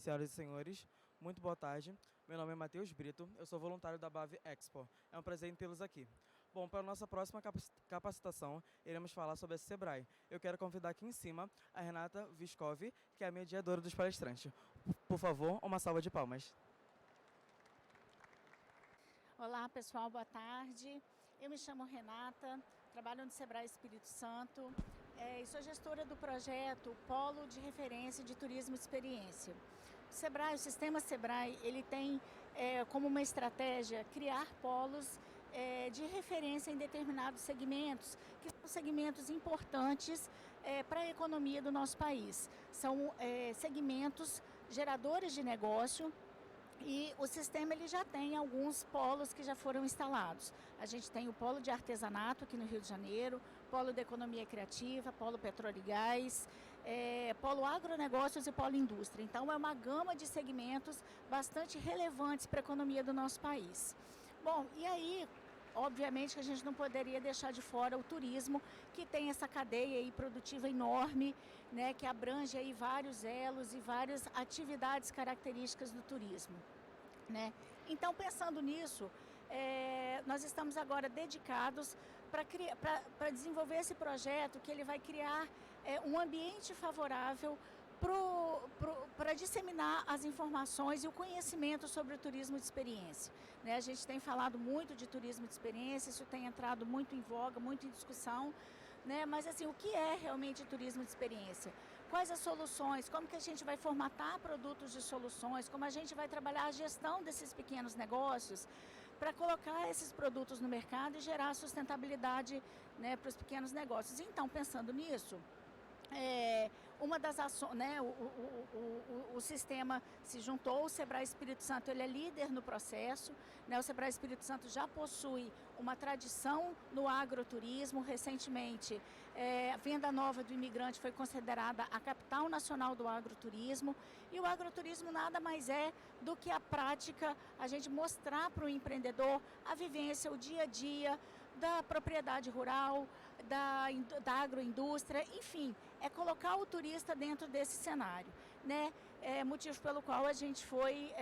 Senhoras e senhores, muito boa tarde. Meu nome é Matheus Brito, eu sou voluntário da BAV Expo. É um prazer em tê-los aqui. Bom, para a nossa próxima capacitação, iremos falar sobre a Sebrae. Eu quero convidar aqui em cima a Renata Viscovi, que é a mediadora dos palestrantes. Por favor, uma salva de palmas. Olá pessoal, boa tarde. Eu me chamo Renata, trabalho no Sebrae Espírito Santo e sou gestora do projeto Polo de Referência de Turismo e Experiência. O Sebrae, o sistema Sebrae, ele tem como uma estratégia criar polos de referência em determinados segmentos, que são segmentos importantes para a economia do nosso país. São segmentos geradores de negócio. E o sistema ele já tem alguns polos que já foram instalados. A gente tem o polo de artesanato aqui no Rio de Janeiro, polo de economia criativa, polo petróleo e gás, polo agronegócios e polo indústria. Então é uma gama de segmentos bastante relevantes para a economia do nosso país. Bom, e aí, obviamente que a gente não poderia deixar de fora o turismo, que tem essa cadeia aí produtiva enorme, né, que abrange aí vários elos e várias atividades características do turismo, né? Então, pensando nisso, nós estamos agora dedicados para desenvolver esse projeto que ele vai criar um ambiente favorável para disseminar as informações e o conhecimento sobre o turismo de experiência. Né? A gente tem falado muito de turismo de experiência, isso tem entrado muito em voga, muito em discussão, né? Mas assim, o que é realmente turismo de experiência? Quais as soluções? Como que a gente vai formatar produtos de soluções? Como a gente vai trabalhar a gestão desses pequenos negócios para colocar esses produtos no mercado e gerar sustentabilidade, né, para os pequenos negócios? Então, pensando nisso, uma das ações, né, o sistema se juntou, o Sebrae Espírito Santo ele é líder no processo, né, o Sebrae Espírito Santo já possui uma tradição no agroturismo. Recentemente, a Venda Nova do Imigrante foi considerada a capital nacional do agroturismo, e o agroturismo nada mais é do que a prática, a gente mostrar para o empreendedor a vivência, o dia a dia da propriedade rural, da agroindústria, enfim, é colocar o turista dentro desse cenário, né? Motivo pelo qual a gente foi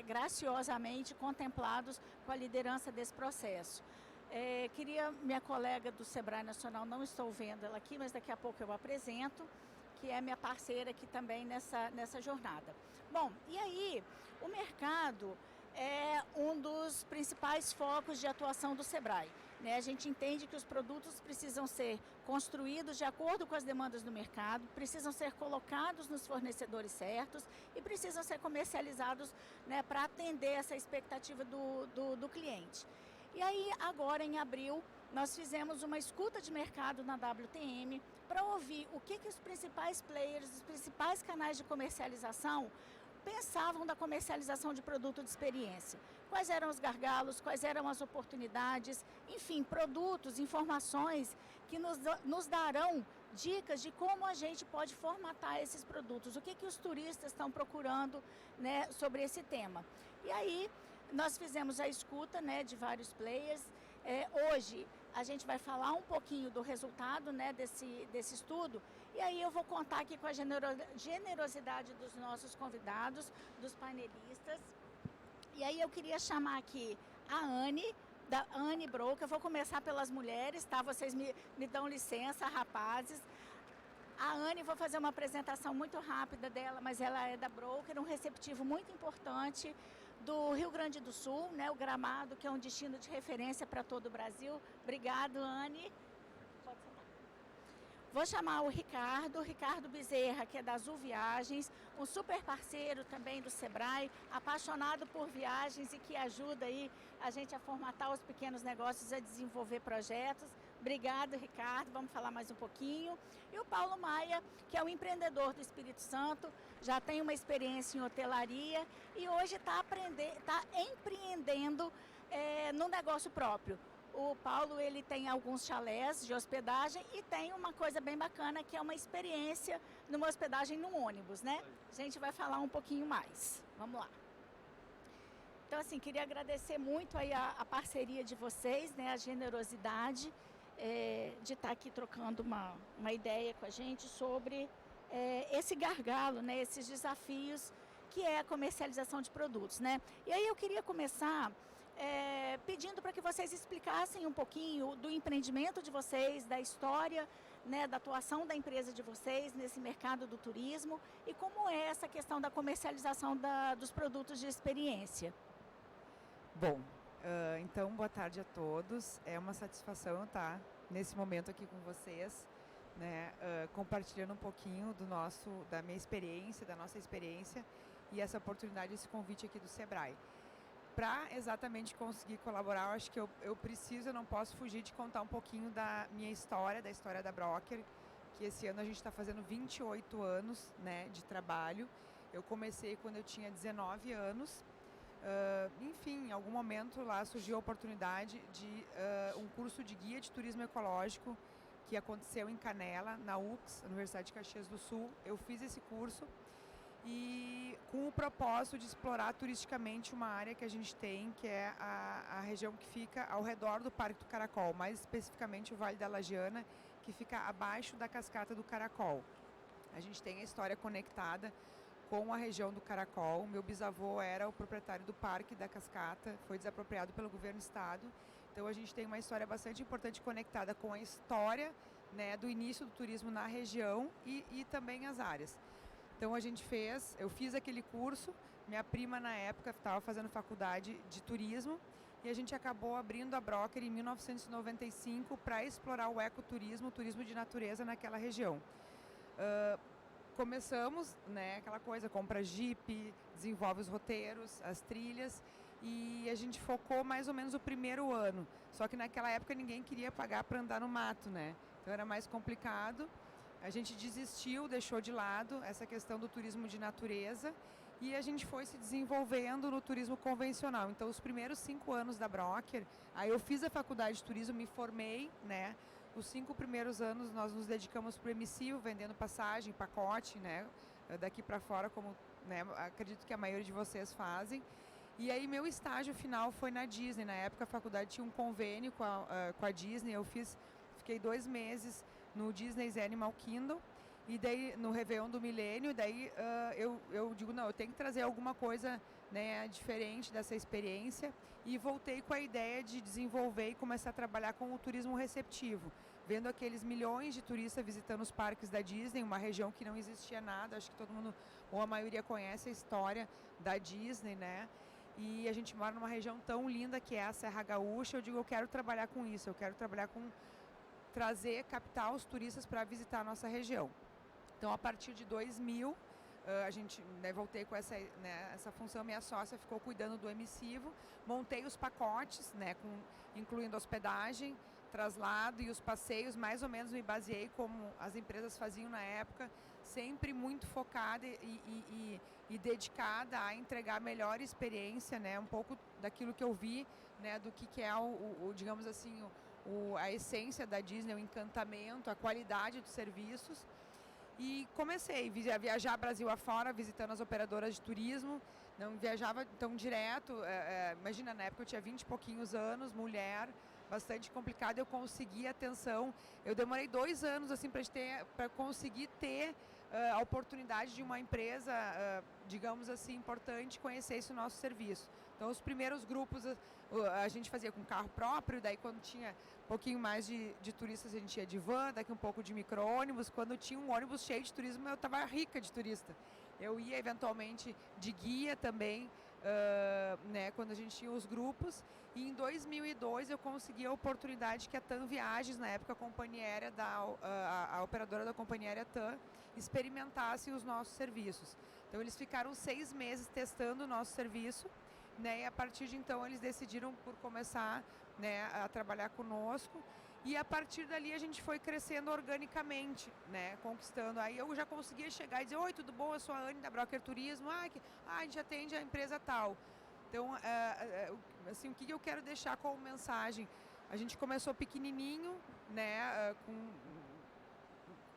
graciosamente contemplados com a liderança desse processo. Queria, minha colega do Sebrae Nacional, não estou vendo ela aqui, mas daqui a pouco eu apresento, que é minha parceira aqui também nessa jornada. Bom, e aí, o mercado é um dos principais focos de atuação do Sebrae. Né? A gente entende que os produtos precisam ser construídos de acordo com as demandas do mercado, precisam ser colocados nos fornecedores certos e precisam ser comercializados, né, para atender essa expectativa do cliente. E aí, agora em abril, nós fizemos uma escuta de mercado na WTM para ouvir o que os principais players, os principais canais de comercialização pensavam da comercialização de produto de experiência. Quais eram os gargalos, quais eram as oportunidades, enfim, produtos, informações que nos darão dicas de como a gente pode formatar esses produtos, o que os turistas estão procurando, né, sobre esse tema. E aí, nós fizemos a escuta, né, de vários players. Hoje a gente vai falar um pouquinho do resultado, né, desse estudo, e aí eu vou contar aqui com a generosidade dos nossos convidados, dos painelistas. E aí eu queria chamar aqui a Anne, da Anne Broker. Eu vou começar pelas mulheres, tá? Vocês me dão licença, rapazes. A Anne, vou fazer uma apresentação muito rápida dela, mas ela é da Broker, um receptivo muito importante do Rio Grande do Sul, né, o Gramado, que é um destino de referência para todo o Brasil. Obrigado, Anne. Pode sentar. Vou chamar o Ricardo Bezerra, que é da Azul Viagens, um super parceiro também do Sebrae, apaixonado por viagens e que ajuda aí a gente a formatar os pequenos negócios, a desenvolver projetos. Obrigado, Ricardo. Vamos falar mais um pouquinho. E o Paulo Maia, que é um empreendedor do Espírito Santo, já tem uma experiência em hotelaria e hoje está empreendendo no negócio próprio. O Paulo, ele tem alguns chalés de hospedagem e tem uma coisa bem bacana, que é uma experiência numa hospedagem num ônibus, né? A gente vai falar um pouquinho mais. Vamos lá. Então, assim, queria agradecer muito aí a parceria de vocês, né? A generosidade de estar aqui trocando uma ideia com a gente sobre esse gargalo, né, esses desafios que é a comercialização de produtos, né? E aí eu queria começar pedindo para que vocês explicassem um pouquinho do empreendimento de vocês, da história, né, da atuação da empresa de vocês nesse mercado do turismo e como é essa questão da comercialização dos produtos de experiência. Bom, então boa tarde a todos. É uma satisfação estar nesse momento aqui com vocês, né, compartilhando um pouquinho da minha experiência, da nossa experiência e essa oportunidade, esse convite aqui do Sebrae. Para exatamente conseguir colaborar, eu acho que eu não posso fugir de contar um pouquinho da minha história, da história da Broker, que esse ano a gente está fazendo 28 anos, né, de trabalho. Eu comecei quando eu tinha 19 anos. Enfim, em algum momento lá surgiu a oportunidade de um curso de guia de turismo ecológico que aconteceu em Canela, na UX, Universidade de Caxias do Sul. Eu fiz esse curso e com o propósito de explorar turisticamente uma área que a gente tem, que é a região que fica ao redor do Parque do Caracol, mais especificamente o Vale da Lagiana, que fica abaixo da Cascata do Caracol. A gente tem a história conectada com a região do Caracol. Meu bisavô era o proprietário do Parque da Cascata, foi desapropriado pelo governo do estado. Então a gente tem uma história bastante importante conectada com a história, né, do início do turismo na região e também as áreas. Então eu fiz aquele curso, minha prima na época estava fazendo faculdade de turismo e a gente acabou abrindo a Broker em 1995 para explorar o ecoturismo, o turismo de natureza naquela região. Começamos, né, aquela coisa, compra Jeep, desenvolve os roteiros, as trilhas e a gente focou mais ou menos o primeiro ano. Só que naquela época ninguém queria pagar para andar no mato, né? Então era mais complicado. A gente desistiu, deixou de lado essa questão do turismo de natureza e a gente foi se desenvolvendo no turismo convencional. Então, os primeiros 5 anos da Broker, aí eu fiz a faculdade de turismo, me formei, né? Os 5 primeiros anos nós nos dedicamos para o emissivo, vendendo passagem, pacote, né? Daqui para fora, como, né, acredito que a maioria de vocês fazem. E aí meu estágio final foi na Disney. Na época a faculdade tinha um convênio com a Disney, fiquei 2 meses no Disney's Animal Kingdom e daí no Réveillon do Milênio, daí eu digo, não, eu tenho que trazer alguma coisa, né, diferente dessa experiência e voltei com a ideia de desenvolver e começar a trabalhar com o turismo receptivo, vendo aqueles milhões de turistas visitando os parques da Disney, uma região que não existia nada, acho que todo mundo, ou a maioria conhece a história da Disney, né? E a gente mora numa região tão linda que é a Serra Gaúcha, eu digo, eu quero trabalhar com isso, eu quero trabalhar com captar os turistas para visitar a nossa região. Então, a partir de 2000, a gente, né, voltei com essa função, minha sócia ficou cuidando do emissivo, montei os pacotes, né, incluindo hospedagem, traslado e os passeios, mais ou menos me baseei como as empresas faziam na época, sempre muito focada e dedicada a entregar a melhor experiência, né, um pouco daquilo que eu vi, né, do que é digamos assim, a essência da Disney, o encantamento, a qualidade dos serviços. E comecei a viajar Brasil afora, visitando as operadoras de turismo. Não viajava tão direto, imagina, na época eu tinha 20 e pouquinhos anos, mulher, bastante complicado, eu consegui atenção. Eu demorei 2 anos assim, para conseguir ter a oportunidade de uma empresa, digamos assim, importante, conhecesse o nosso serviço. Então, os primeiros grupos a gente fazia com carro próprio, daí quando tinha um pouquinho mais de turistas a gente ia de van, daqui um pouco de micro-ônibus. Quando tinha um ônibus cheio de turismo, eu estava rica de turista. Eu ia eventualmente de guia também, né, quando a gente tinha os grupos. E em 2002 eu consegui a oportunidade que a TAM Viagens, na época a companhia aérea a operadora da companhia aérea TAM, experimentasse os nossos serviços. Então eles ficaram 6 meses testando o nosso serviço, né, e a partir de então eles decidiram por começar, né, a trabalhar conosco. E a partir dali a gente foi crescendo organicamente, né, conquistando. Aí eu já conseguia chegar e dizer, oi, tudo bom? Eu sou a Anne da Broker Turismo. A gente atende a empresa tal. Então, assim, o que eu quero deixar como mensagem? A gente começou pequenininho, né,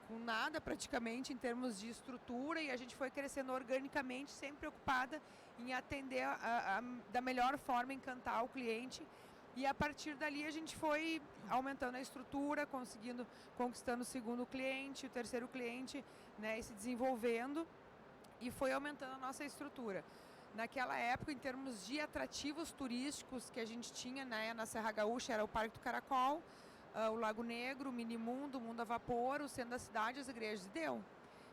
com nada praticamente em termos de estrutura, e a gente foi crescendo organicamente, sempre preocupada em atender da melhor forma, encantar o cliente. E a partir dali a gente foi aumentando a estrutura, conquistando o segundo cliente, o terceiro cliente, né, e se desenvolvendo, e foi aumentando a nossa estrutura. Naquela época, em termos de atrativos turísticos que a gente tinha, né, na Serra Gaúcha, era o Parque do Caracol, o Lago Negro, o Minimundo, o Mundo a Vapor, o centro da cidade, as igrejas, e deu.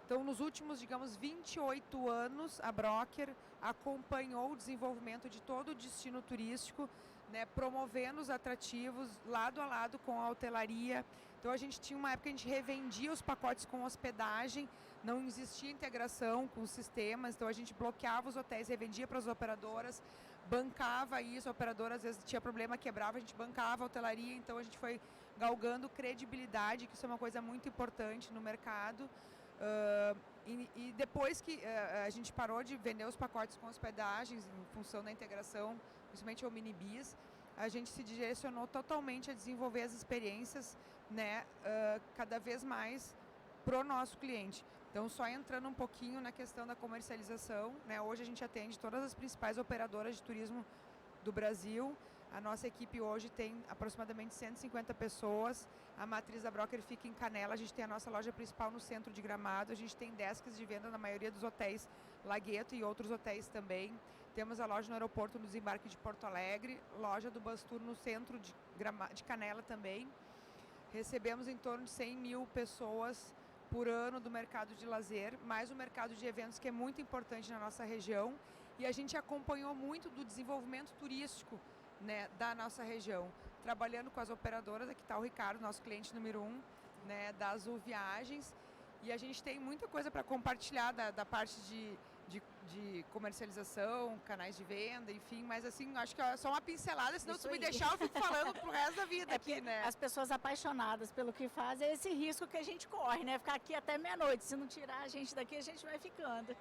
Então, nos últimos, digamos, 28 anos, a Broker acompanhou o desenvolvimento de todo o destino turístico, né, promovendo os atrativos lado a lado com a hotelaria. Então, a gente tinha uma época que a gente revendia os pacotes com hospedagem, não existia integração com os sistemas, então a gente bloqueava os hotéis, revendia para as operadoras, bancava isso, a operadora às vezes tinha problema, quebrava, a gente bancava a hotelaria, então a gente foi galgando credibilidade, que isso é uma coisa muito importante no mercado. E depois que a gente parou de vender os pacotes com hospedagens em função da integração, principalmente o Minibis, a gente se direcionou totalmente a desenvolver as experiências, né, cada vez mais pro nosso cliente. Então, só entrando um pouquinho na questão da comercialização, né, hoje a gente atende todas as principais operadoras de turismo do Brasil. A nossa equipe hoje tem aproximadamente 150 pessoas. A matriz da Broker fica em Canela. A gente tem a nossa loja principal no centro de Gramado. A gente tem desks de venda na maioria dos hotéis Lagueto e outros hotéis também. Temos a loja no aeroporto no desembarque de Porto Alegre, loja do Bus Tour no centro de Canela também. Recebemos em torno de 100 mil pessoas por ano do mercado de lazer, mais o mercado de eventos, que é muito importante na nossa região. E a gente acompanhou muito do desenvolvimento turístico, né, da nossa região, trabalhando com as operadoras. Aqui está o Ricardo, nosso cliente número 1, né, da Azul Viagens, e a gente tem muita coisa para compartilhar da parte de comercialização, canais de venda, enfim, mas assim, acho que é só uma pincelada, senão se me deixar eu fico falando pro resto da vida aqui, né? As pessoas apaixonadas pelo que fazem, é esse risco que a gente corre, né? Ficar aqui até meia-noite, se não tirar a gente daqui, a gente vai ficando.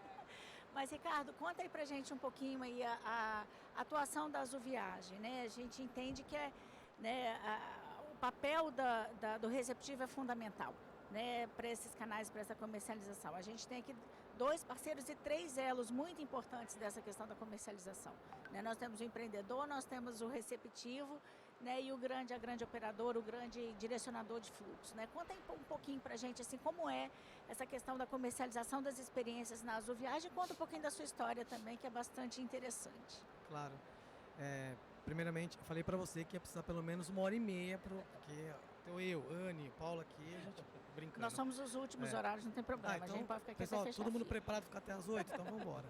Mas, Ricardo, conta aí pra gente um pouquinho aí a atuação da Azul Viagem, né? A gente entende que o papel do receptivo é fundamental, né, para esses canais, para essa comercialização. A gente tem aqui 2 parceiros e 3 elos muito importantes dessa questão da comercialização, né? Nós temos o empreendedor, nós temos o receptivo, né, e a grande operadora, o grande direcionador de fluxo, né? Conta aí um pouquinho para a gente assim, como é essa questão da comercialização das experiências na Azul Viagem. Conta um pouquinho da sua história também, que é bastante interessante. Claro. Primeiramente, eu falei para você que ia precisar pelo menos 1h30, porque eu, Anne, Paula aqui, a gente brincando. Nós somos os últimos horários, não tem problema, então, a gente pode ficar aqui pessoal, até fechar todo mundo a fila. preparado para ficar até as 8, então vamos embora.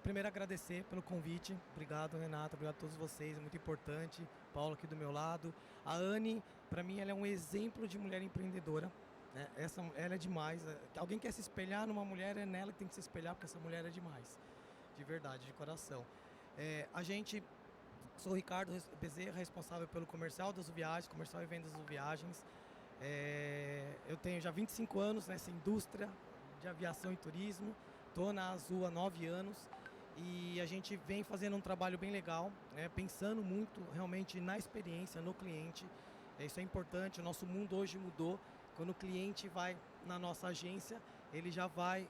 Primeiro agradecer pelo convite, obrigado Renata, obrigado a todos vocês, é muito importante. Paula aqui do meu lado. A Anne, para mim, ela é um exemplo de mulher empreendedora, né? Ela é demais. Alguém quer se espelhar numa mulher, é nela que tem que se espelhar, porque essa mulher é demais, de verdade, de coração. Sou o Ricardo Bezerra, responsável pelo comercial das Viagens, comercial e vendas das Viagens. Eu tenho já 25 anos nessa indústria de aviação e turismo. Estou na Azul há 9 anos e a gente vem fazendo um trabalho bem legal, né, pensando muito realmente na experiência, no cliente. Isso é importante, o nosso mundo hoje mudou. Quando o cliente vai na nossa agência, ele já vai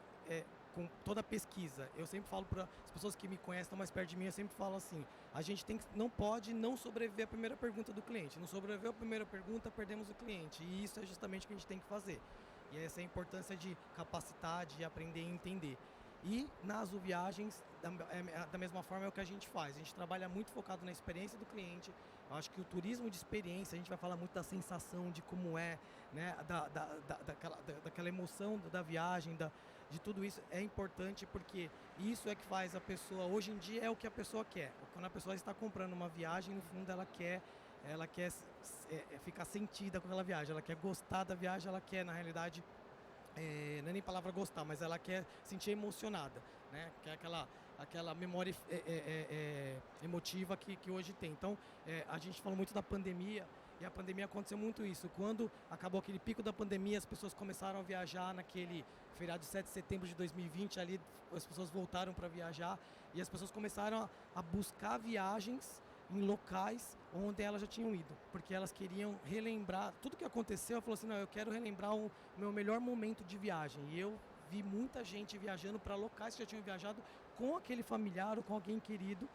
com toda a pesquisa. Eu sempre falo para as pessoas que me conhecem, estão mais perto de mim, eu sempre falo assim, a gente não pode não sobreviver à primeira pergunta do cliente. Não sobreviveu à primeira pergunta, perdemos o cliente. E isso é justamente o que a gente tem que fazer. E essa é a importância de capacitar, de aprender e entender. E na Azul Viagens, da mesma forma, é o que a gente faz. A gente trabalha muito focado na experiência do cliente. Eu acho que o turismo de experiência, a gente vai falar muito da sensação, de como é, né, daquela emoção da viagem, de tudo isso é importante, porque isso é que faz a pessoa, hoje em dia é o que a pessoa quer. Quando a pessoa está comprando uma viagem, no fundo ela quer ficar sentida com aquela viagem, ela quer gostar da viagem, ela quer, na realidade, não é nem palavra gostar, mas ela quer sentir emocionada, né? Que é aquela memória emotiva que hoje tem. Então, a gente falou muito da pandemia, e a pandemia aconteceu muito isso. Quando acabou aquele pico da pandemia, as pessoas começaram a viajar naquele feriado de 7 de setembro de 2020, ali as pessoas voltaram para viajar, e as pessoas começaram a buscar viagens em locais onde elas já tinham ido, porque elas queriam relembrar tudo que aconteceu. Eu falei assim, não, eu quero relembrar o meu melhor momento de viagem. E eu vi muita gente viajando para locais que já tinham viajado com aquele familiar ou com alguém querido,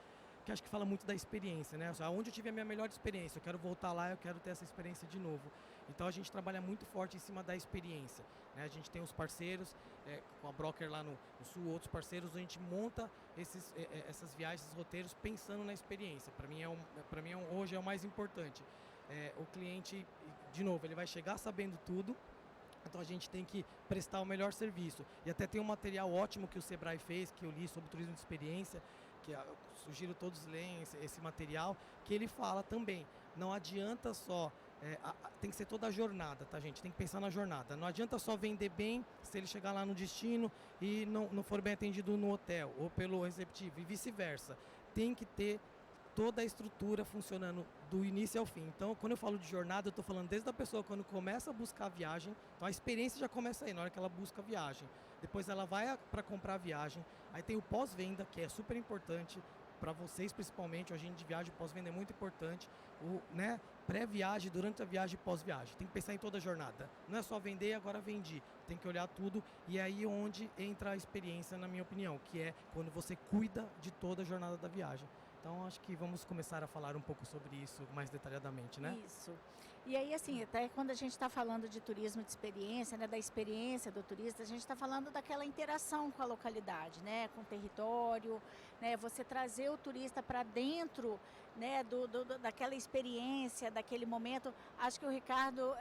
que acho que fala muito da experiência, né? Onde eu tive a minha melhor experiência, eu quero voltar lá, eu quero ter essa experiência de novo. Então a gente trabalha muito forte em cima da experiência, né? A gente tem os parceiros, com a Broker lá no Sul, outros parceiros, a gente monta essas viagens, esses roteiros pensando na experiência. Para mim, hoje é o mais importante. O cliente, de novo, ele vai chegar sabendo tudo, então a gente tem que prestar o melhor serviço. E até tem um material ótimo que o Sebrae fez, que eu li sobre turismo de experiência, que eu sugiro todos leem esse material, que ele fala também, não adianta só, tem que ser toda a jornada, tá, gente? Tem que pensar na jornada. Não adianta só vender bem se ele chegar lá no destino e não for bem atendido no hotel ou pelo receptivo e vice-versa. Tem que ter toda a estrutura funcionando do início ao fim. Então, quando eu falo de jornada, eu estou falando desde a pessoa quando começa a buscar a viagem, então a experiência já começa aí, na hora que ela busca a viagem. Depois ela vai para comprar a viagem, aí tem o pós-venda, que é super importante para vocês principalmente, o agente de viagem, pós-venda é muito importante, pré-viagem, durante a viagem e pós-viagem. Tem que pensar em toda a jornada. Não é só vender, agora vendi. Tem que olhar tudo e é aí onde entra a experiência, na minha opinião, que é quando você cuida de toda a jornada da viagem. Então, acho que vamos começar a falar um pouco sobre isso mais detalhadamente, né? Isso. E aí, assim, até quando a gente está falando de turismo de experiência, né, da experiência do turista, a gente está falando daquela interação com a localidade, né, com o território, né, você trazer o turista para dentro, né, daquela experiência, daquele momento. Acho que o Ricardo,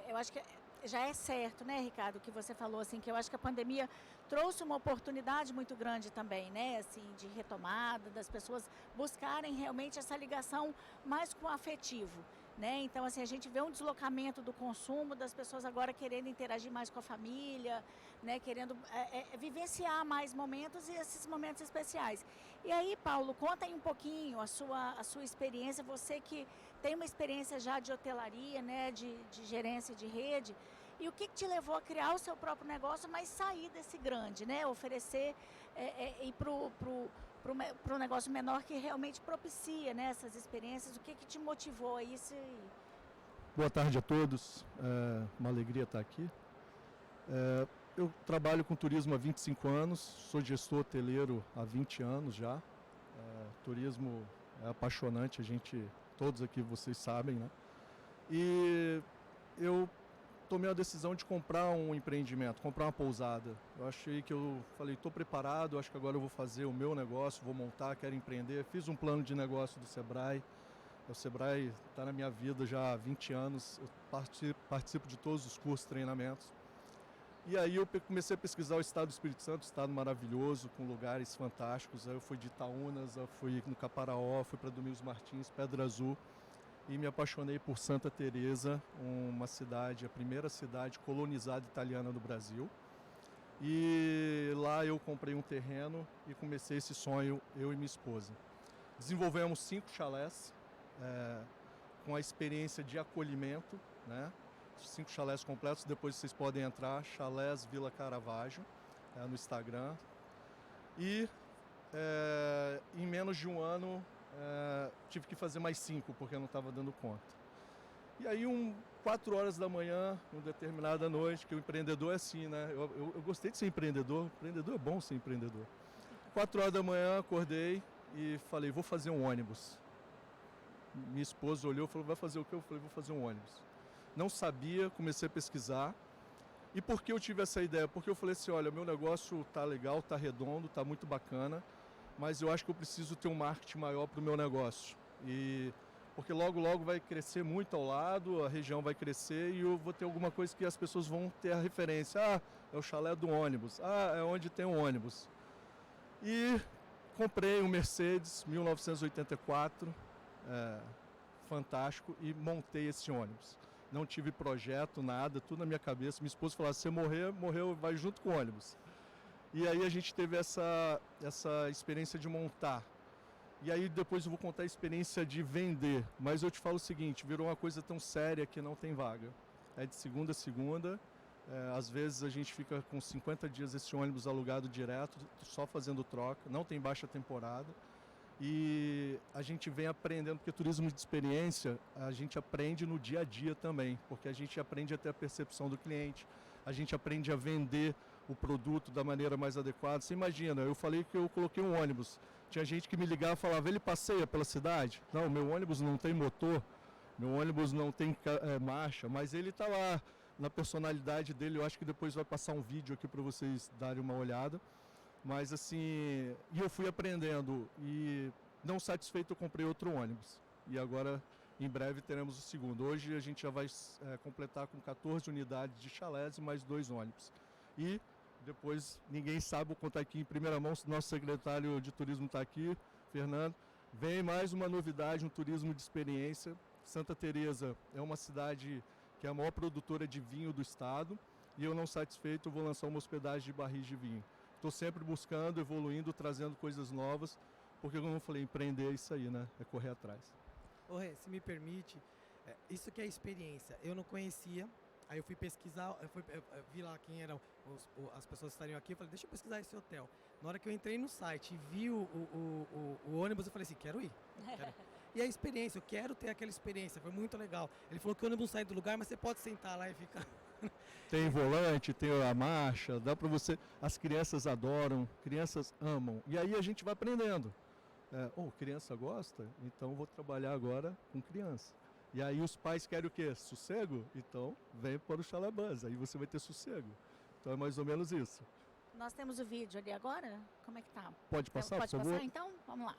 eu acho que já é certo, né, Ricardo, o que você falou, assim, que eu acho que a pandemia trouxe uma oportunidade muito grande também, né, assim, de retomada, das pessoas buscarem realmente essa ligação mais com o afetivo, né, então, assim, a gente vê um deslocamento do consumo, das pessoas agora querendo interagir mais com a família, né, querendo vivenciar mais momentos e esses momentos especiais. E aí, Paulo, conta aí um pouquinho a sua experiência, você que tem uma experiência já de hotelaria, né, de gerência de rede, e o que te levou a criar o seu próprio negócio, mas sair desse grande, né, oferecer ir para o negócio menor que realmente propicia, né, essas experiências, o que te motivou a isso? Boa tarde a todos, uma alegria estar aqui. Eu trabalho com turismo há 25 anos, sou gestor hoteleiro há 20 anos já. Turismo é apaixonante, todos aqui vocês sabem, né? E eu tomei a decisão de comprar um empreendimento, comprar uma pousada. Eu falei, estou preparado, acho que agora eu vou fazer o meu negócio, vou montar, quero empreender. Fiz um plano de negócio do Sebrae. O Sebrae está na minha vida já há 20 anos, eu participo de todos os cursos, treinamentos. E aí eu comecei a pesquisar o estado do Espírito Santo, estado maravilhoso, com lugares fantásticos. Aí eu fui de Itaúnas, eu fui no Caparaó, fui para Domingos Martins, Pedra Azul. E me apaixonei por Santa Teresa, uma cidade, a primeira cidade colonizada italiana do Brasil. E lá eu comprei um terreno e comecei esse sonho, eu e minha esposa. Desenvolvemos 5 chalés, com a experiência de acolhimento, né? 5 chalés completos, depois vocês podem entrar, Chalés Vila Caravaggio, no Instagram. E em menos de um ano tive que fazer mais 5, porque eu não estava dando conta. E aí 4 horas da manhã, uma determinada noite, que o empreendedor é assim, né? Eu gostei de ser empreendedor é bom ser empreendedor. 4 horas da manhã, acordei e falei, vou fazer um ônibus. Minha esposa olhou e falou, vai fazer o quê? Eu falei, vou fazer um ônibus. Não sabia, comecei a pesquisar. E por que eu tive essa ideia? Porque eu falei assim, olha, meu negócio tá legal, tá redondo, tá muito bacana, mas eu acho que eu preciso ter um marketing maior para o meu negócio. Porque logo vai crescer muito ao lado, a região vai crescer e eu vou ter alguma coisa que as pessoas vão ter a referência. Ah, é o chalé do ônibus. Ah, é onde tem um ônibus. E comprei um Mercedes 1984, fantástico, e montei esse ônibus. Não tive projeto, nada, tudo na minha cabeça. Minha esposa falou, se você morreu, vai junto com o ônibus. E aí a gente teve essa experiência de montar. E aí depois eu vou contar a experiência de vender. Mas eu te falo o seguinte, virou uma coisa tão séria que não tem vaga. É de segunda a segunda. Às vezes a gente fica com 50 dias esse ônibus alugado direto, só fazendo troca. Não tem baixa temporada. E a gente vem aprendendo, porque turismo de experiência, a gente aprende no dia a dia também, porque a gente aprende a ter a percepção do cliente, a gente aprende a vender o produto da maneira mais adequada. Você imagina, eu falei que eu coloquei um ônibus, Tinha gente que me ligava e falava, ele passeia pela cidade? Não, meu ônibus não tem motor, meu ônibus não tem marcha, mas ele está lá na personalidade dele. Eu acho que depois vai passar um vídeo aqui para vocês darem uma olhada. Mas assim, e eu fui aprendendo e não satisfeito eu comprei outro ônibus. E agora, em breve, teremos o segundo. Hoje a gente já vai completar com 14 unidades de chalés e mais 2 ônibus. E depois, ninguém sabe, vou contar aqui em primeira mão, nosso secretário de turismo está aqui, Fernando. Vem mais uma novidade, um turismo de experiência. Santa Teresa é uma cidade que é a maior produtora de vinho do estado. E eu, não satisfeito, vou lançar uma hospedagem de barris de vinho. Estou sempre buscando, evoluindo, trazendo coisas novas, porque, como eu falei, empreender é isso aí, né? É correr atrás. Ô, Rê, se me permite, isso que é experiência. Eu não conhecia, aí eu fui pesquisar, eu vi lá quem eram as pessoas que estariam aqui, eu falei, deixa eu pesquisar esse hotel. Na hora que eu entrei no site e vi o ônibus, eu falei assim, quero ir. E a experiência, eu quero ter aquela experiência, foi muito legal. Ele falou que o ônibus não sai do lugar, mas você pode sentar lá e ficar... Tem volante, tem a marcha, dá para você... As crianças adoram, crianças amam. E aí a gente vai aprendendo. Criança gosta? Então vou trabalhar agora com criança. E aí os pais querem o quê? Sossego? Então vem para o Chalabans, aí você vai ter sossego. Então é mais ou menos isso. Nós temos o vídeo ali agora? Como é que tá? Pode passar, Pode por favor? passar então? Vamos lá.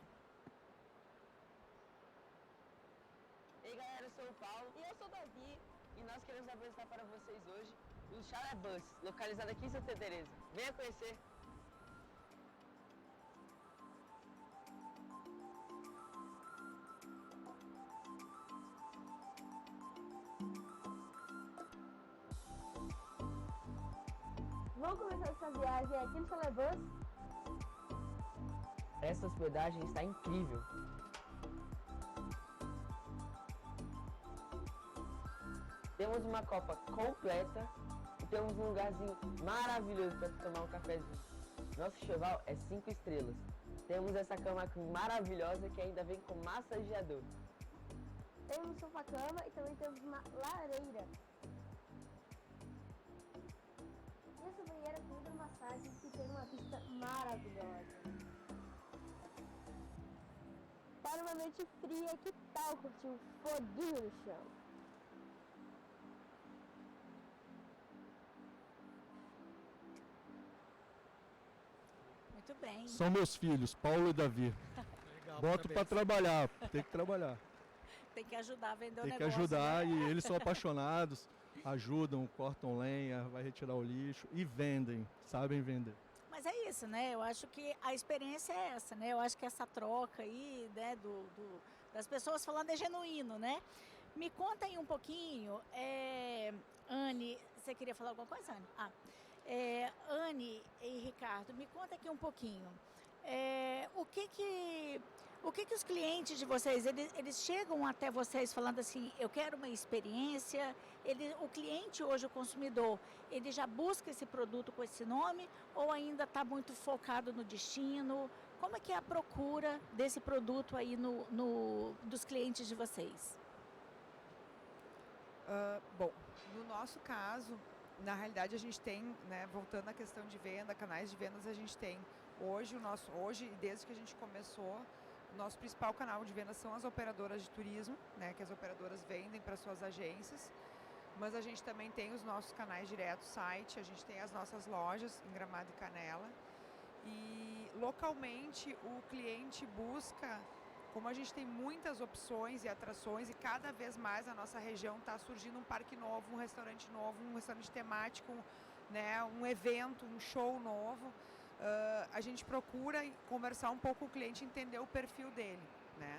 Ei galera, eu sou o Paulo e eu sou o Davi e nós queremos apresentar para vocês hoje o Chalabans, localizado aqui em Santa Teresa. Venha conhecer! Vamos começar essa viagem aqui no Chalabans? Essa hospedagem está incrível! Temos uma copa completa e temos um lugarzinho maravilhoso para tomar um cafezinho. Nosso enxoval é 5 estrelas. Temos essa cama maravilhosa que ainda vem com massageador. Temos sofá-cama e também temos uma lareira. E essa banheira com hidromassagem que tem uma vista maravilhosa. Para uma noite fria, que tal curtir um foguinho no chão? Muito bem. São meus filhos, Paulo e Davi. Legal, Boto para parabéns. trabalhar, tem que trabalhar. Tem que ajudar a vender o Tem que negócio. ajudar, né? e eles são apaixonados, ajudam, cortam lenha, vai retirar o lixo e vendem, sabem vender. Mas é isso, né? Eu acho que a experiência é essa, né? Eu acho que essa troca aí, né, das pessoas falando é genuíno, né? Me conta aí um pouquinho, Anne, você queria falar alguma coisa, Anne? Anne e Ricardo, me conta aqui um pouquinho. O que os clientes de vocês, eles chegam até vocês falando assim, eu quero uma experiência, o cliente hoje, o consumidor, ele já busca esse produto com esse nome ou ainda está muito focado no destino? Como é que é a procura desse produto aí dos clientes de vocês? Bom, no nosso caso, na realidade a gente tem, né, voltando à questão de venda, canais de vendas, a gente tem hoje, desde que a gente começou, o nosso principal canal de vendas são as operadoras de turismo, né, que as operadoras vendem para suas agências, mas a gente também tem os nossos canais diretos, site, a gente tem as nossas lojas em Gramado e Canela, e localmente o cliente busca, como a gente tem muitas opções e atrações e cada vez mais na nossa região está surgindo um parque novo, um restaurante temático, né, um evento, um show novo, a gente procura conversar um pouco com o cliente, entender o perfil dele, né?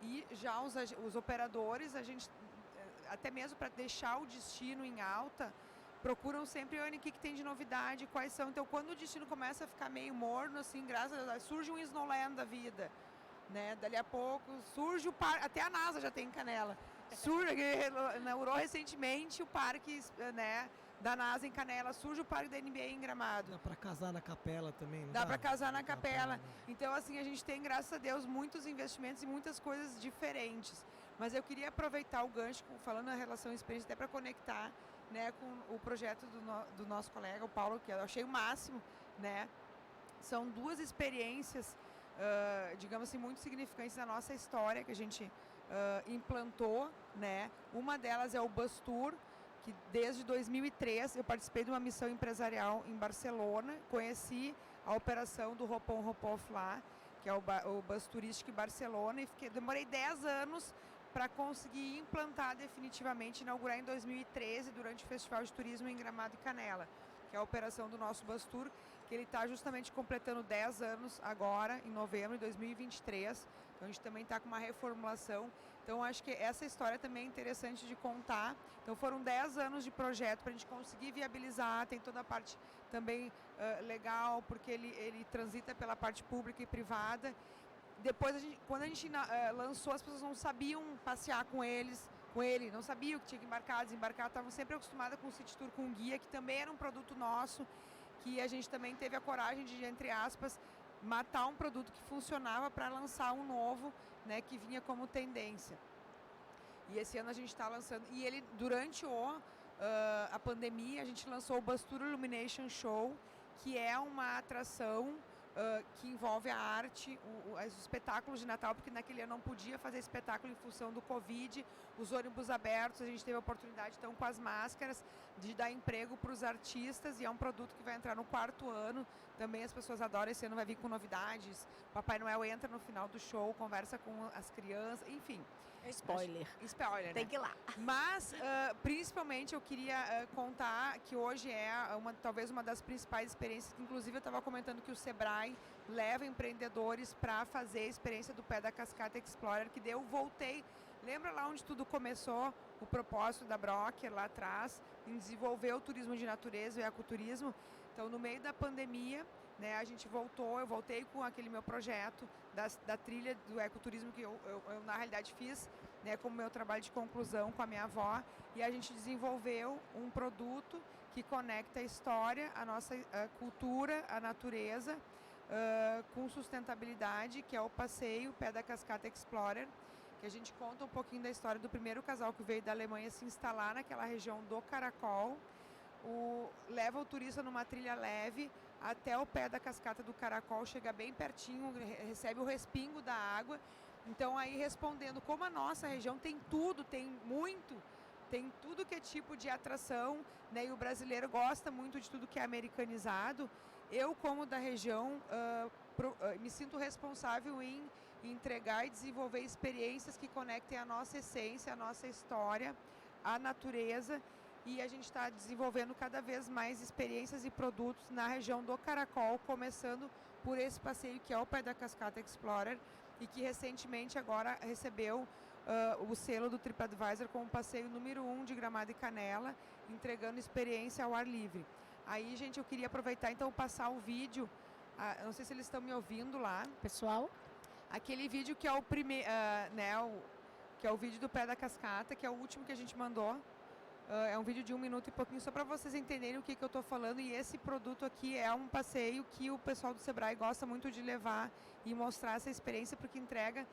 E já os operadores, a gente, até mesmo para deixar o destino em alta, procuram sempre, Anne, o que tem de novidade, quais são. Então, quando o destino começa a ficar meio morno, assim, graças a Deus, surge um Snowland da vida, né? Dali a pouco surge o parque, até a NASA já tem em Canela. Inaugurou recentemente o parque, né, da NASA em Canela, surge o parque da NBA em Gramado. Dá para casar na capela também, não Dá para casar na Capela, capela. né? Então, assim, a gente tem, graças a Deus, muitos investimentos e muitas coisas diferentes. Mas eu queria aproveitar o gancho, falando na relação à experiência, até para conectar, né, com o projeto do nosso colega, o Paulo, que eu achei o máximo, né? São duas experiências digamos assim, muito significantes na nossa história, que a gente implantou, né? Uma delas é o Bus Tour, que desde 2003 eu participei de uma missão empresarial em Barcelona, conheci a operação do Hop-on Hop-off lá, que é o Bus Turístico em Barcelona, e demorei 10 anos para conseguir implantar definitivamente, inaugurar em 2013, durante o Festival de Turismo em Gramado e Canela, que é a operação do nosso Bus Tour, que ele está justamente completando 10 anos agora, em novembro de 2023. Então a gente também está com uma reformulação. Então acho que essa história também é interessante de contar. Então foram 10 anos de projeto para a gente conseguir viabilizar, tem toda a parte também legal, porque ele transita pela parte pública e privada. Depois, quando a gente lançou, as pessoas não sabiam passear com ele, não sabiam que tinha que embarcar, desembarcar, estavam sempre acostumadas com o City Tour com guia, que também era um produto nosso, que a gente também teve a coragem de, entre aspas, matar um produto que funcionava para lançar um novo, né, que vinha como tendência. E esse ano a gente está lançando, e ele, durante a pandemia, a gente lançou o Bus Tour Illumination Show, que é uma atração que envolve a arte, os espetáculos de Natal, porque naquele ano não podia fazer espetáculo em função do Covid, os ônibus abertos, a gente teve a oportunidade, então, com as máscaras, de dar emprego para os artistas, e é um produto que vai entrar no 4º ano, também as pessoas adoram, esse ano vai vir com novidades, Papai Noel entra no final do show, conversa com as crianças, enfim. Spoiler. Spoiler, Tem né? que ir lá. Mas, principalmente, eu queria contar que hoje é talvez uma das principais experiências, que inclusive eu estava comentando que o Sebrae leva empreendedores para fazer a experiência do Pé da Cascata Explorer, que daí eu voltei. Lembra lá onde tudo começou, o propósito da Brocker lá atrás, em desenvolver o turismo de natureza, o ecoturismo? Então, no meio da pandemia, né, a gente eu voltei com aquele meu projeto da trilha do ecoturismo que eu na realidade fiz, né, como meu trabalho de conclusão com a minha avó, e a gente desenvolveu um produto que conecta a história, a nossa cultura, a natureza, com sustentabilidade, que é o passeio Pé da Cascata Explorer, que a gente conta um pouquinho da história do primeiro casal que veio da Alemanha se instalar naquela região do Caracol, leva o turista numa trilha leve até o pé da cascata do Caracol, chega bem pertinho, recebe o respingo da água. Então, aí respondendo, como a nossa região tem tudo, tem tudo que é tipo de atração, né, e o brasileiro gosta muito de tudo que é americanizado, eu, como da região, me sinto responsável em entregar e desenvolver experiências que conectem a nossa essência, a nossa história, a natureza. E a gente está desenvolvendo cada vez mais experiências e produtos na região do Caracol, começando por esse passeio que é o Pé da Cascata Explorer, e que recentemente agora recebeu o selo do TripAdvisor como passeio número 1 de Gramado e Canela, entregando experiência ao ar livre. Aí, gente, eu queria aproveitar então passar o vídeo, não sei se eles estão me ouvindo lá. Pessoal, Aquele vídeo que é o primeiro, que é o vídeo do Pé da Cascata, que é o último que a gente mandou. É um vídeo de 1 minuto e pouquinho, só para vocês entenderem o que eu estou falando. E esse produto aqui é um passeio que o pessoal do Sebrae gosta muito de levar e mostrar essa experiência, porque entrega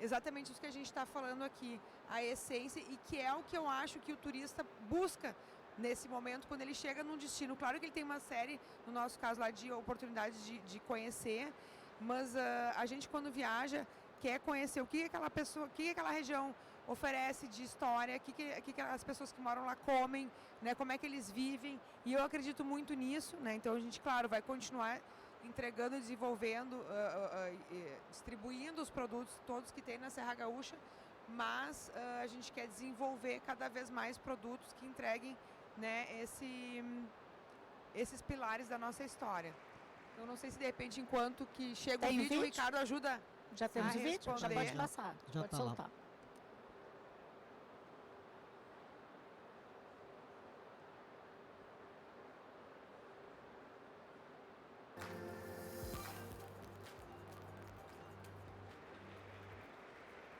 exatamente isso que a gente está falando aqui, a essência, e que é o que eu acho que o turista busca nesse momento, quando ele chega num destino. Claro que ele tem uma série, no nosso caso lá, de oportunidades de conhecer, mas a gente, quando viaja, quer conhecer o que aquela pessoa, o que aquela região oferece de história, o que as pessoas que moram lá comem, né, como é que eles vivem, e eu acredito muito nisso, né, então a gente, claro, vai continuar entregando, desenvolvendo, distribuindo os produtos todos que tem na Serra Gaúcha, mas a gente quer desenvolver cada vez mais produtos que entreguem, né, esses pilares da nossa história. Eu não sei se de repente, enquanto que chega o vídeo, o Ricardo ajuda. Já temos o vídeo? Já responder. pode passar, Já pode tá lá. soltar.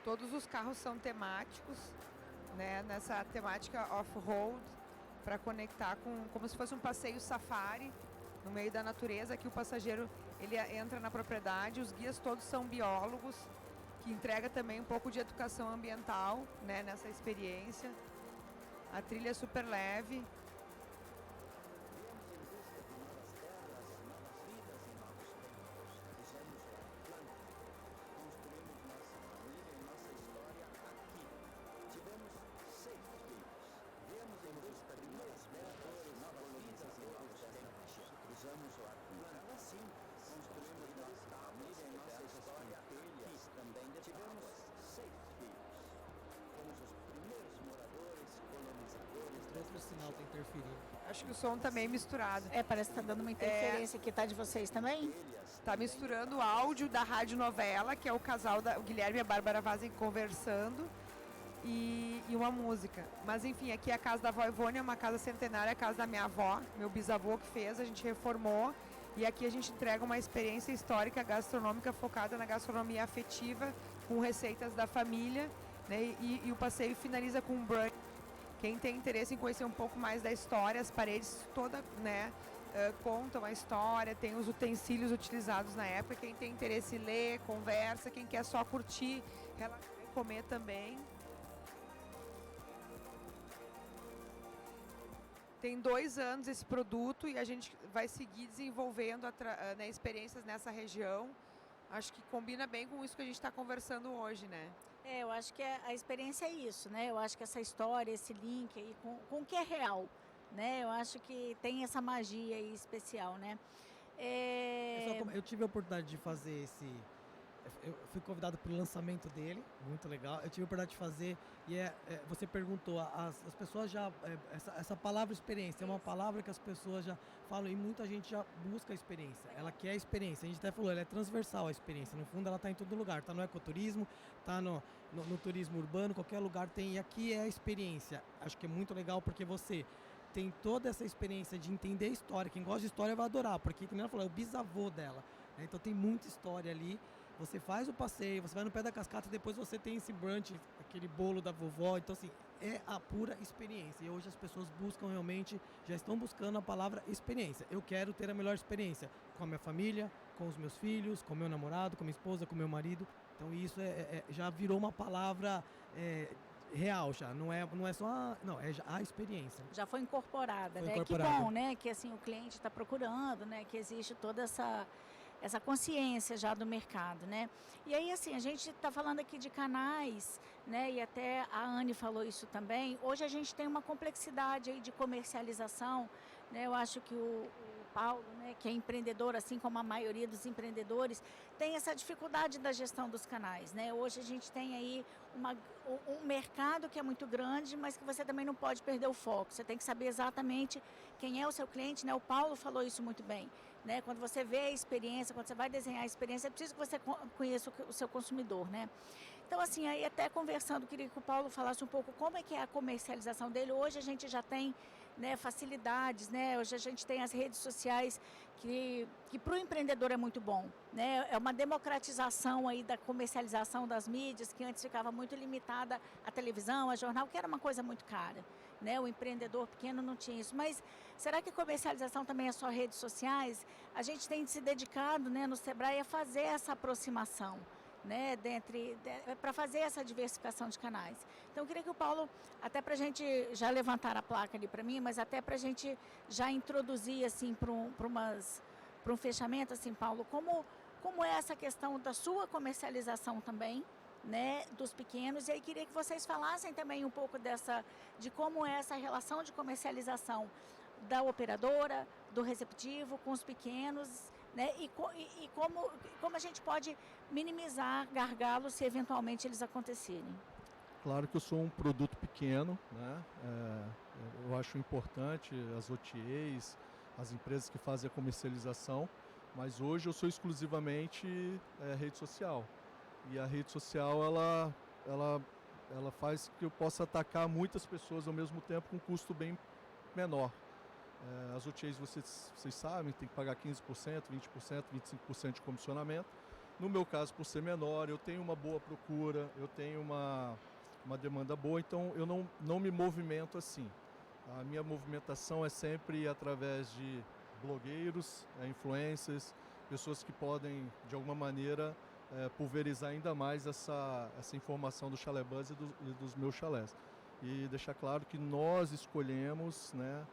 Todos os carros são temáticos, né, nessa temática off-road, para conectar como se fosse um passeio safari no meio da natureza. Aqui o passageiro ele entra na propriedade, os guias todos são biólogos, que entrega também um pouco de educação ambiental, né, nessa experiência. A trilha é super leve. interferindo. Acho que o som tá meio misturado. Parece que tá dando uma interferência aqui, tá de vocês também? Tá misturando o áudio da rádio novela, que é o casal, o Guilherme e a Bárbara Vazem conversando, e uma música. Mas enfim, aqui é a casa da avó Ivone, é uma casa centenária, a casa da minha avó, meu bisavô que fez, a gente reformou. E aqui a gente entrega uma experiência histórica gastronômica focada na gastronomia afetiva, com receitas da família, né? E o passeio finaliza com um brunch. Quem tem interesse em conhecer um pouco mais da história, as paredes todas, né, contam a história, tem os utensílios utilizados na época. Quem tem interesse em ler, conversa, quem quer só curtir, relaxar e comer também. Tem 2 anos esse produto e a gente vai seguir desenvolvendo né, experiências nessa região. Acho que combina bem com isso que a gente está conversando hoje, né? Eu acho que a experiência é isso, né? Eu acho que essa história, esse link aí com o que é real, né? Eu acho que tem essa magia aí especial, né? Eu tive a oportunidade de fazer eu fui convidado para o lançamento dele, muito legal. Eu tive a oportunidade de fazer e você perguntou, as pessoas já, essa palavra experiência é uma palavra que as pessoas já falam e muita gente já busca a experiência. Ela quer a experiência, a gente até falou, ela é transversal a experiência. No fundo ela está em todo lugar, está no ecoturismo, está no turismo urbano, qualquer lugar tem. E aqui é a experiência. Acho que é muito legal porque você tem toda essa experiência de entender a história. Quem gosta de história vai adorar, porque como ela falou, é o bisavô dela, né? Então tem muita história ali. Você faz o passeio, você vai no pé da cascata e depois você tem esse brunch, aquele bolo da vovó. Então, assim, é a pura experiência. E hoje as pessoas buscam realmente, já estão buscando a palavra experiência. Eu quero ter a melhor experiência com a minha família, com os meus filhos, com o meu namorado, com a minha esposa, com o meu marido. Então, isso já virou uma palavra real já. Não é só é já a experiência. Já foi incorporada, né? Incorporada. Que bom, né? Que assim, o cliente está procurando, né? Que existe toda essa consciência já do mercado, né? E aí, assim, a gente está falando aqui de canais, né? E até a Anne falou isso também. Hoje a gente tem uma complexidade aí de comercialização, né? Eu acho que o Paulo, né, que é empreendedor, assim como a maioria dos empreendedores, tem essa dificuldade da gestão dos canais, né? Hoje a gente tem aí um mercado que é muito grande, mas que você também não pode perder o foco. Você tem que saber exatamente quem é o seu cliente, né? O Paulo falou isso muito bem, né? Quando você vê a experiência, quando você vai desenhar a experiência, é preciso que você conheça o seu consumidor, né? Então, assim, aí até conversando, queria que o Paulo falasse um pouco como é que é a comercialização dele. Hoje a gente já tem, né, facilidades, né? Hoje a gente tem as redes sociais que para o empreendedor é muito bom, né? É uma democratização aí da comercialização das mídias, que antes ficava muito limitada à televisão, a jornal, que era uma coisa muito cara, né? O empreendedor pequeno não tinha isso. Mas será que comercialização também é só redes sociais? A gente tem se dedicado, né, no Sebrae a fazer essa aproximação, né, para fazer essa diversificação de canais. Então, eu queria que o Paulo, até para a gente já levantar a placa ali para mim, mas até para a gente já introduzir, assim, para um fechamento, assim, Paulo, como é essa questão da sua comercialização também, né, dos pequenos, e aí queria que vocês falassem também um pouco de como é essa relação de comercialização da operadora, do receptivo com os pequenos, né? E como a gente pode minimizar gargalos se eventualmente eles acontecerem. Claro que eu sou um produto pequeno, né? Eu acho importante as OTAs, as empresas que fazem a comercialização, mas hoje eu sou exclusivamente rede social. E a rede social ela faz que eu possa atacar muitas pessoas ao mesmo tempo com um custo bem menor. As OTAs, vocês sabem, tem que pagar 15%, 20%, 25% de comissionamento. No meu caso, por ser menor, eu tenho uma boa procura, eu tenho uma demanda boa, então eu não me movimento assim. A minha movimentação é sempre através de blogueiros, influencers, pessoas que podem, de alguma maneira, pulverizar ainda mais essa informação do Chalé Buzz e dos meus chalés. E deixar claro que nós escolhemos, né,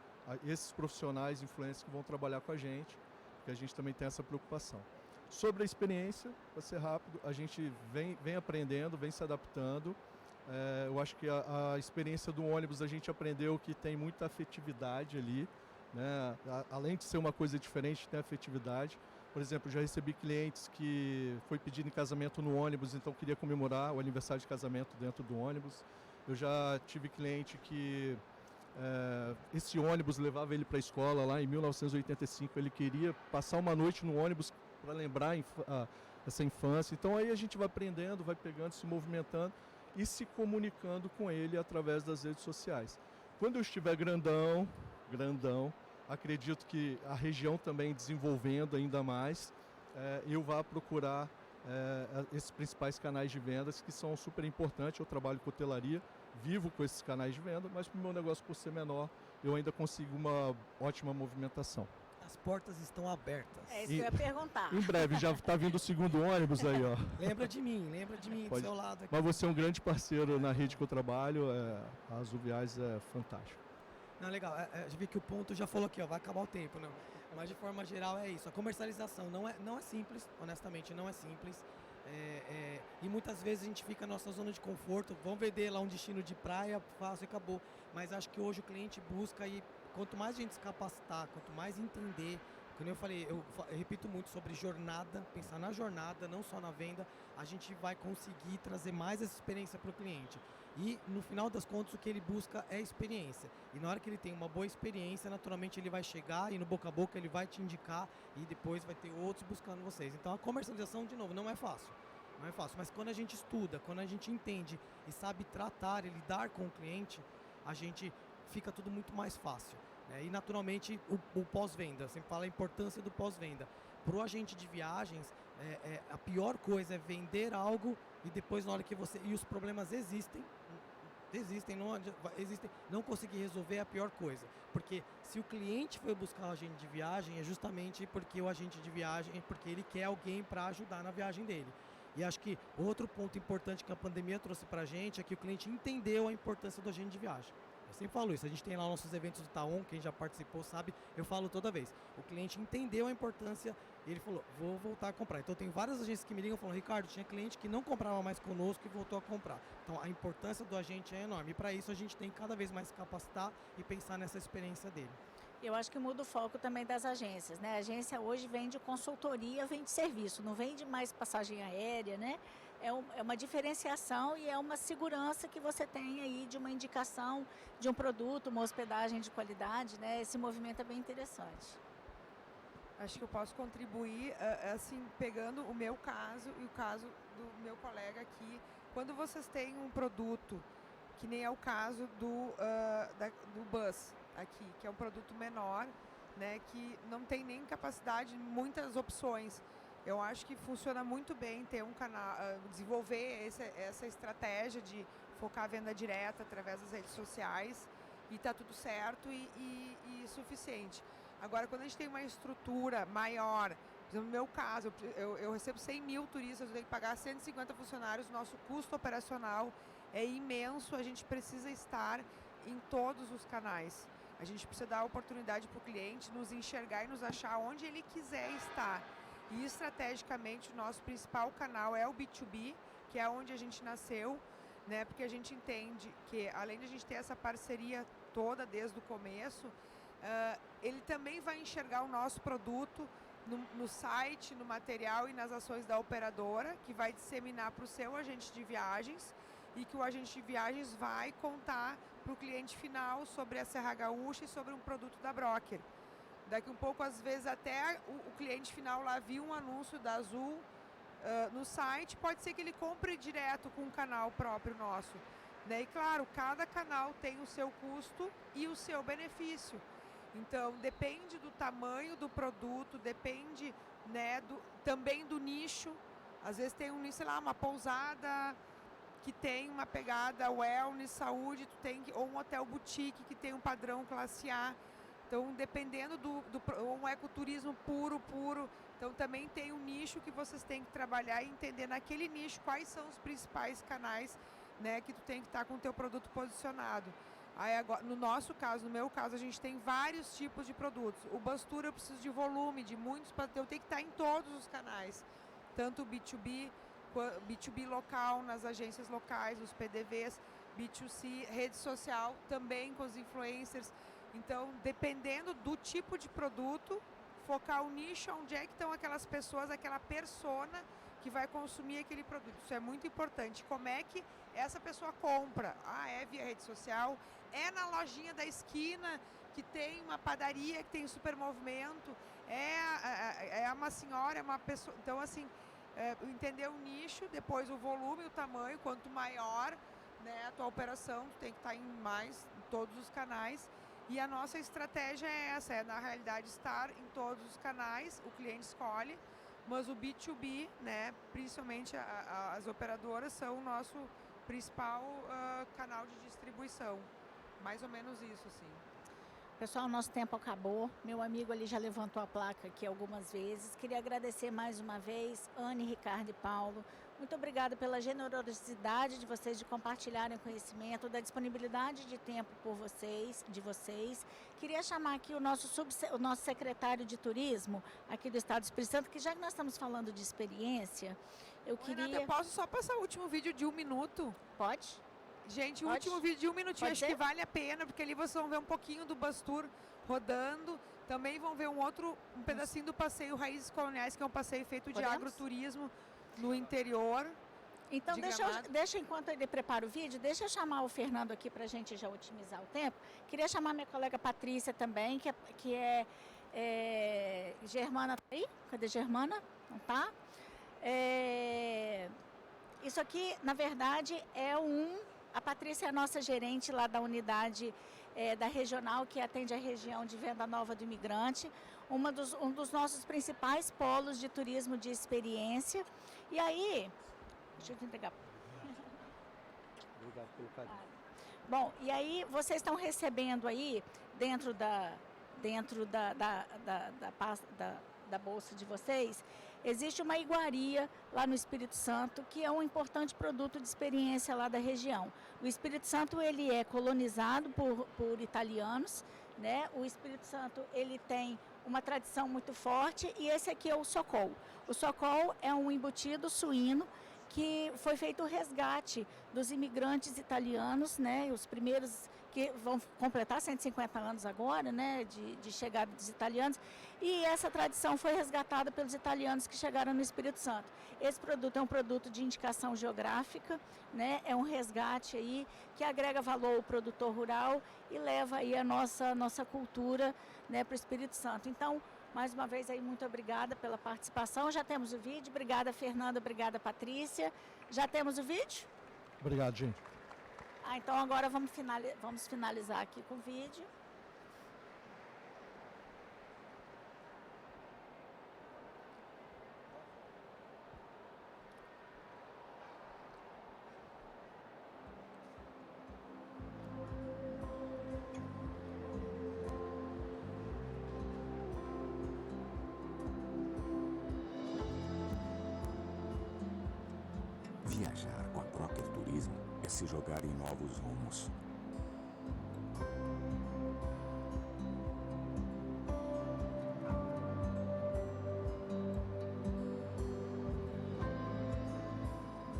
esses profissionais influencers que vão trabalhar com a gente, porque a gente também tem essa preocupação. Sobre a experiência, para ser rápido, a gente vem aprendendo, vem se adaptando. Eu acho que a experiência do ônibus a gente aprendeu que tem muita afetividade ali, né? Além de ser uma coisa diferente, tem afetividade. Por exemplo, já recebi clientes que foi pedido em casamento no ônibus, então queria comemorar o aniversário de casamento dentro do ônibus. Eu já tive cliente que Esse ônibus levava ele para a escola lá em 1985. Ele queria passar uma noite no ônibus para lembrar essa infância. Então aí a gente vai aprendendo, vai pegando, se movimentando e se comunicando com ele através das redes sociais. Quando eu estiver grandão, acredito que a região também desenvolvendo ainda mais, eu vá procurar esses principais canais de vendas que são super importantes. Eu trabalho com hotelaria, vivo com esses canais de venda, mas para o meu negócio, por ser menor, eu ainda consigo uma ótima movimentação. As portas estão abertas. É isso que eu ia perguntar. Em breve, já está vindo o segundo ônibus aí, ó. Lembra de mim do seu lado aqui. Mas você é um grande parceiro na rede que eu trabalho, a Azul Viagens é fantástico. Não, legal. Já vi que o ponto já falou aqui, ó, vai acabar o tempo, não. Mas de forma geral é isso. A comercialização não é simples, honestamente, não é simples. E muitas vezes a gente fica na nossa zona de conforto, vamos vender lá um destino de praia, fácil e acabou. Mas acho que hoje o cliente busca e quanto mais a gente se capacitar, quanto mais entender, como eu falei, eu repito muito sobre jornada, pensar na jornada, não só na venda, a gente vai conseguir trazer mais essa experiência para o cliente. E no final das contas o que ele busca é experiência. E na hora que ele tem uma boa experiência, naturalmente ele vai chegar e no boca a boca ele vai te indicar e depois vai ter outros buscando vocês. Então a comercialização, de novo, não é fácil. Não é fácil, mas quando a gente estuda, quando a gente entende e sabe tratar e lidar com o cliente, a gente fica tudo muito mais fácil. Né? E naturalmente o pós-venda, sempre fala a importância do pós-venda. Para o agente de viagens, a pior coisa é vender algo e depois na hora que você... E os problemas existem, não conseguir resolver é a pior coisa. Porque se o cliente foi buscar o agente de viagem, é justamente porque o agente de viagem, porque ele quer alguém para ajudar na viagem dele. E acho que outro ponto importante que a pandemia trouxe para a gente é que o cliente entendeu a importância do agente de viagem. Eu sempre falo isso, a gente tem lá nossos eventos do Taon, quem já participou sabe, eu falo toda vez. O cliente entendeu a importância e ele falou, vou voltar a comprar. Então tem várias agências que me ligam e falam, Ricardo, tinha cliente que não comprava mais conosco e voltou a comprar. Então a importância do agente é enorme. E para isso a gente tem que cada vez mais se capacitar e pensar nessa experiência dele. Eu acho que muda o foco também das agências, né? A agência hoje vende consultoria, vende serviço, não vende mais passagem aérea, né? É uma diferenciação e é uma segurança que você tem aí de uma indicação de um produto, uma hospedagem de qualidade, né? Esse movimento é bem interessante. Acho que eu posso contribuir, assim, pegando o meu caso e o caso do meu colega aqui. Quando vocês têm um produto, que nem é o caso do Bus aqui, que é um produto menor, né, que não tem nem capacidade, muitas opções. Eu acho que funciona muito bem ter um canal, desenvolver essa estratégia de focar a venda direta através das redes sociais e tá tudo certo e suficiente. Agora, quando a gente tem uma estrutura maior, por exemplo, no meu caso, eu recebo 100 mil turistas, eu tenho que pagar 150 funcionários, o nosso custo operacional é imenso, a gente precisa estar em todos os canais. A gente precisa dar a oportunidade para o cliente nos enxergar e nos achar onde ele quiser estar. E estrategicamente o nosso principal canal é o B2B, que é onde a gente nasceu, né? Porque a gente entende que além de a gente ter essa parceria toda desde o começo, ele também vai enxergar o nosso produto no site, no material e nas ações da operadora, que vai disseminar para o seu agente de viagens e que o agente de viagens vai contar para o cliente final sobre a Serra Gaúcha e sobre um produto da Broker. Daqui um pouco, às vezes, até o cliente final lá viu um anúncio da Azul no site, pode ser que ele compre direto com um canal próprio nosso. Né? E claro, cada canal tem o seu custo e o seu benefício. Então, depende do tamanho do produto, depende, né, também do nicho. Às vezes tem um nicho, sei lá, uma pousada que tem uma pegada wellness, saúde, ou um hotel boutique que tem um padrão classe A. Então, dependendo um ecoturismo puro. Então, também tem um nicho que vocês têm que trabalhar e entender naquele nicho quais são os principais canais, né, que tu tem que estar com o teu produto posicionado. Aí, agora, no nosso caso, no meu caso, a gente tem vários tipos de produtos. O Bus Tour eu preciso de volume, de muitos, para eu ter que estar em todos os canais. Tanto o B2B local, nas agências locais, os PDVs, B2C, rede social, também com os influencers. Então, dependendo do tipo de produto, focar o nicho, onde é que estão aquelas pessoas, aquela persona que vai consumir aquele produto. Isso é muito importante. Como é que essa pessoa compra? É via rede social, é na lojinha da esquina que tem uma padaria, que tem super movimento, é uma senhora, é uma pessoa. Então, assim, entender o nicho, depois o volume, o tamanho, quanto maior, né, a tua operação, tu tem que estar em todos os canais. E a nossa estratégia é essa, na realidade estar em todos os canais, o cliente escolhe, mas o B2B, né, principalmente as operadoras, são o nosso principal canal de distribuição. Mais ou menos isso, assim. Pessoal, nosso tempo acabou. Meu amigo ali já levantou a placa aqui algumas vezes. Queria agradecer mais uma vez, Anne, Ricardo e Paulo. Muito obrigada pela generosidade de vocês de compartilharem o conhecimento, da disponibilidade de tempo de vocês. Queria chamar aqui o nosso secretário de turismo aqui do Estado do Espírito Santo, que já que nós estamos falando de experiência, eu queria... Renata, eu posso só passar o último vídeo de 1 minuto? Pode? Gente, Pode? o último vídeo de 1 minutinho, Pode acho ser? que vale a pena, porque ali vocês vão ver um pouquinho do bus tour rodando. Também vão ver um pedacinho do passeio Raízes Coloniais, que é um passeio feito de Podemos? agroturismo no interior. Então, de deixa, Gramado. deixa enquanto ele prepara o vídeo, deixa eu chamar o Fernando aqui para a gente já otimizar o tempo. Queria chamar minha colega Patrícia também, que é Germana. Tá aí? Cadê Germana? Não tá? Isso aqui, na verdade, a Patrícia é a nossa gerente lá da unidade da regional, que atende a região de Venda Nova do Imigrante, um dos nossos principais polos de turismo de experiência. E aí, deixa eu te entregar. Obrigado pelo carinho. Bom, e aí vocês estão recebendo aí, dentro da bolsa de vocês, existe uma iguaria lá no Espírito Santo, que é um importante produto de experiência lá da região. O Espírito Santo, ele é colonizado por italianos, né? O Espírito Santo, ele tem uma tradição muito forte, e esse aqui é o socol. O socol é um embutido suíno que foi feito o resgate dos imigrantes italianos, né? Os primeiros que vão completar 150 anos agora, né, de chegada dos italianos, e essa tradição foi resgatada pelos italianos que chegaram no Espírito Santo. Esse produto é um produto de indicação geográfica, né, é um resgate aí que agrega valor ao produtor rural e leva aí a nossa cultura, né, para o Espírito Santo. Então, mais uma vez aí, muito obrigada pela participação. Já temos o vídeo. Obrigada, Fernanda. Obrigada, Patrícia. Já temos o vídeo? Obrigado, gente. Então agora vamos finalizar aqui com o vídeo. Viajar com a Procter Turismo é se jogar em novos rumos.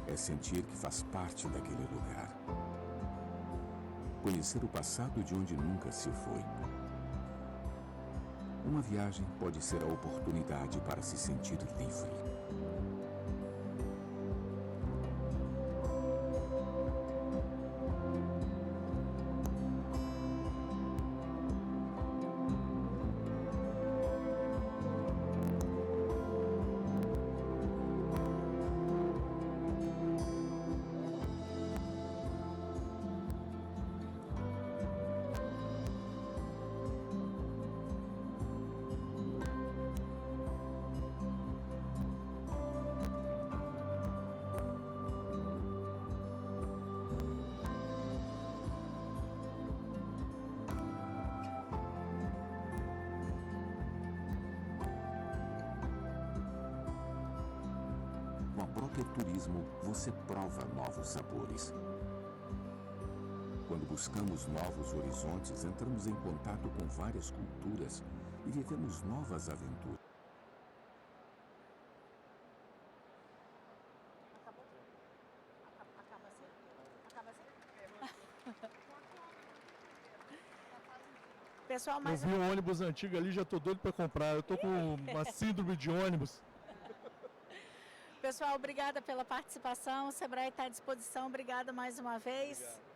É sentir que faz parte daquele lugar. Conhecer o passado de onde nunca se foi. Uma viagem pode ser a oportunidade para se sentir livre. Com a Procter Turismo, você prova novos sabores. Quando buscamos novos horizontes, entramos em contato com várias culturas e vivemos novas aventuras. Pessoal, Eu vi um ônibus antigo ali, já tô doido para comprar. Eu tô com uma síndrome de ônibus. Pessoal, obrigada pela participação. O Sebrae está à disposição. Obrigada mais uma vez. Obrigado.